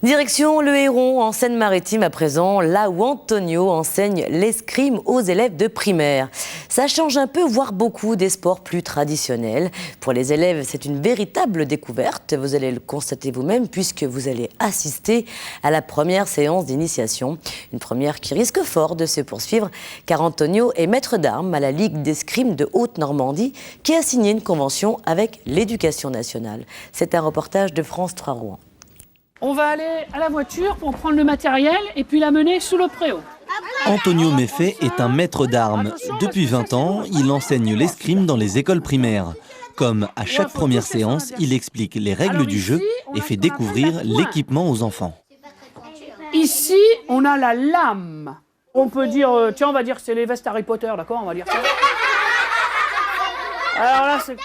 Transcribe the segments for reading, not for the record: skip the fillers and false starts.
Direction le Héron, en Seine-Maritime à présent, là où Antonio enseigne l'escrime aux élèves de primaire. Ça change un peu, voire beaucoup, des sports plus traditionnels. Pour les élèves, c'est une véritable découverte. Vous allez le constater vous-même puisque vous allez assister à la première séance d'initiation. Une première qui risque fort de se poursuivre car Antonio est maître d'armes à la Ligue d'escrime de Haute-Normandie qui a signé une convention avec l'Éducation nationale. C'est un reportage de France 3 Rouen. On va aller à la voiture pour prendre le matériel et puis la mener sous le préau. Antonio Méfait est un maître d'armes. Depuis 20 ans, il enseigne l'escrime dans les écoles primaires. Comme à chaque première séance, il explique les règles du jeu et fait découvrir l'équipement aux enfants. Ici, on a la lame. On peut dire, tiens, on va dire que c'est les vestes Harry Potter, d'accord? On va dire ça. Alors là, c'est...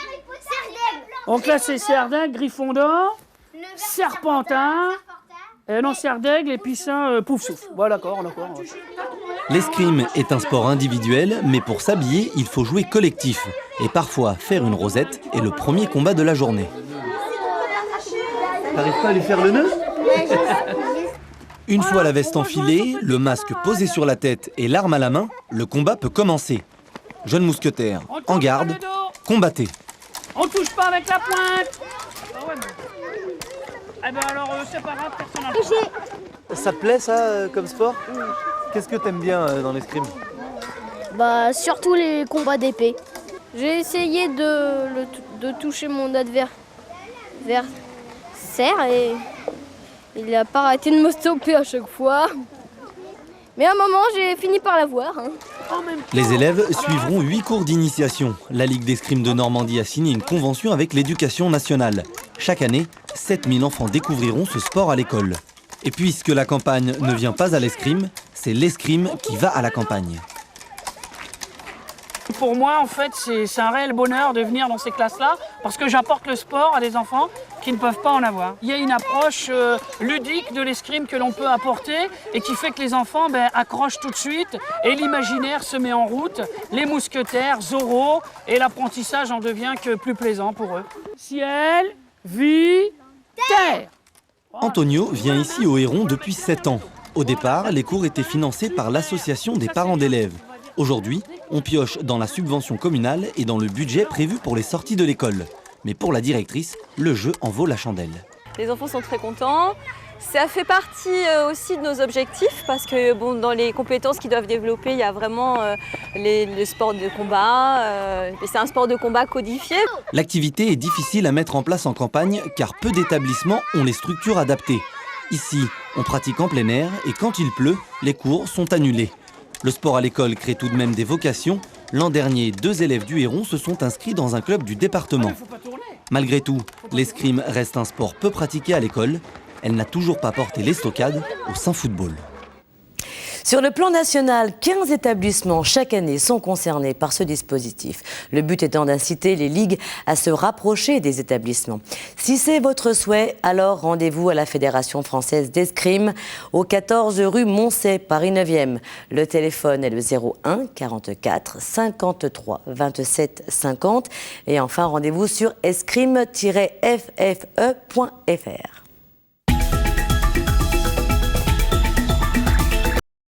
Donc là, c'est Serdaigle, Gryffondor, Serpentin, non, Serdaigle et puis ça, Pouf-Souffle. Voilà, d'accord. L'escrime est un sport individuel, mais pour s'habiller, il faut jouer collectif. Et parfois, faire une rosette est le premier combat de la journée. T'arrives pas à lui faire le nœud? Une fois la veste enfilée, le masque posé sur la tête et l'arme à la main, le combat peut commencer. Jeune mousquetaire, en garde, combattez. On touche pas avec la pointe. Ah ouais, eh ben alors, c'est pas grave, personne n'a le droit. Ça te plaît ça comme sport? Qu'est-ce que t'aimes bien dans l'escrime? Bah surtout les combats d'épée. J'ai essayé de toucher mon adversaire et il n'a pas arrêté de me stopper à chaque fois. Mais à un moment, j'ai fini par l'avoir. Les élèves suivront 8 cours d'initiation. La Ligue d'escrime de Normandie a signé une convention avec l'Éducation nationale. Chaque année, 7000 enfants découvriront ce sport à l'école. Et puisque la campagne ne vient pas à l'escrime, c'est l'escrime qui va à la campagne. Pour moi, en fait, c'est un réel bonheur de venir dans ces classes-là parce que j'apporte le sport à des enfants qui ne peuvent pas en avoir. Il y a une approche ludique de l'escrime que l'on peut apporter et qui fait que les enfants accrochent tout de suite et l'imaginaire se met en route. Les mousquetaires, Zorro, et l'apprentissage en devient que plus plaisant pour eux. Ciel, vie, terre. Antonio vient ici au Héron depuis 7 ans. Au départ, les cours étaient financés par l'association des parents d'élèves. Aujourd'hui, on pioche dans la subvention communale et dans le budget prévu pour les sorties de l'école. Mais pour la directrice, le jeu en vaut la chandelle. Les enfants sont très contents. Ça fait partie aussi de nos objectifs parce que dans les compétences qu'ils doivent développer, il y a vraiment le sport de combat. C'est un sport de combat codifié. L'activité est difficile à mettre en place en campagne car peu d'établissements ont les structures adaptées. Ici, on pratique en plein air et quand il pleut, les cours sont annulés. Le sport à l'école crée tout de même des vocations. L'an dernier, 2 élèves du Héron se sont inscrits dans un club du département. Malgré tout, l'escrime reste un sport peu pratiqué à l'école. Elle n'a toujours pas porté l'estocade au Saint-Football. Sur le plan national, 15 établissements chaque année sont concernés par ce dispositif. Le but étant d'inciter les ligues à se rapprocher des établissements. Si c'est votre souhait, alors rendez-vous à la Fédération française d'escrime au 14 rue Moncey, Paris 9e. Le téléphone est le 01 44 53 27 50. Et enfin, rendez-vous sur escrime-ffe.fr.